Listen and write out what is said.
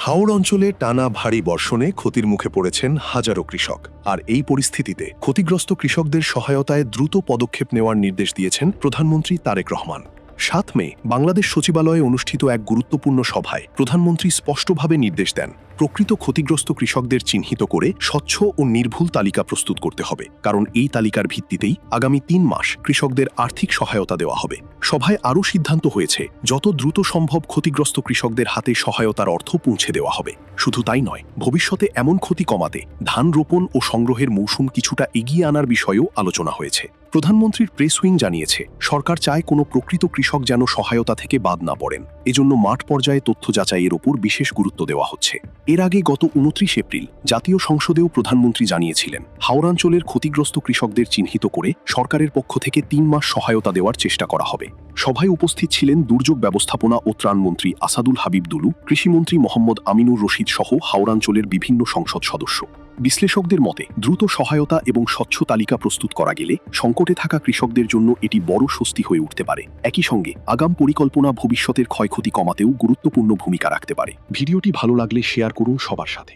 হাওড় অঞ্চলে টানা ভারী বর্ষণে ক্ষতির মুখে পড়েছেন হাজারো কৃষক। আর এই পরিস্থিতিতে ক্ষতিগ্রস্ত কৃষকদের সহায়তায় দ্রুত পদক্ষেপ নেওয়ার নির্দেশ দিয়েছেন প্রধানমন্ত্রী তারেক রহমান। ৭ মে বাংলাদেশ সচিবালয়ে অনুষ্ঠিত এক গুরুত্বপূর্ণ সভায় প্রধানমন্ত্রী স্পষ্টভাবে নির্দেশ দেন, প্রকৃত ক্ষতিগ্রস্ত কৃষকদের চিহ্নিত করে স্বচ্ছ ও নির্ভুল তালিকা প্রস্তুত করতে হবে, কারণ এই তালিকার ভিত্তিতেই আগামী ৩ মাস কৃষকদের আর্থিক সহায়তা দেওয়া হবে। সভায় আরও সিদ্ধান্ত হয়েছে, যত দ্রুত সম্ভব ক্ষতিগ্রস্ত কৃষকদের হাতে সহায়তার অর্থ পৌঁছে দেওয়া হবে। শুধু তাই নয়, ভবিষ্যতে এমন ক্ষতি কমাতে ধান রোপণ ও সংগ্রহের মৌসুম কিছুটা এগিয়ে আনার বিষয়েও আলোচনা হয়েছে। প্রধানমন্ত্রীর প্রেস উইং জানিয়েছে, সরকার চায় কোনো প্রকৃত কৃষক যেন সহায়তা থেকে বাদ না পড়েন। এজন্য মাঠ পর্যায়ে তথ্য যাচাইয়ের ওপর বিশেষ গুরুত্ব দেওয়া হচ্ছে। এর আগে গত ২৯ এপ্রিল জাতীয় সংসদেও প্রধানমন্ত্রী জানিয়েছিলেন, হাওড়াঞ্চলের ক্ষতিগ্রস্ত কৃষকদের চিহ্নিত করে সরকারের পক্ষ থেকে ৩ মাস সহায়তা দেওয়ার চেষ্টা করা হবে। সভায় উপস্থিত ছিলেন দুর্যোগ ব্যবস্থাপনা ও ত্রাণমন্ত্রী আসাদুল হাবিব দুলু, কৃষিমন্ত্রী মোহাম্মদ আমিনুর রশিদ সহ হাওড়াঞ্চলের বিভিন্ন সংসদ সদস্য। বিশ্লেষকদের মতে, দ্রুত সহায়তা এবং স্বচ্ছ তালিকা প্রস্তুত করা গেলে সংকটে থাকা কৃষকদের জন্য এটি বড় স্বস্তি হয়ে উঠতে পারে। একই সঙ্গে আগাম পরিকল্পনা ভবিষ্যতের ক্ষয়ক্ষতি কমাতেও গুরুত্বপূর্ণ ভূমিকা রাখতে পারে। ভিডিওটি ভালো লাগলে শেয়ার করুন সবার সাথে।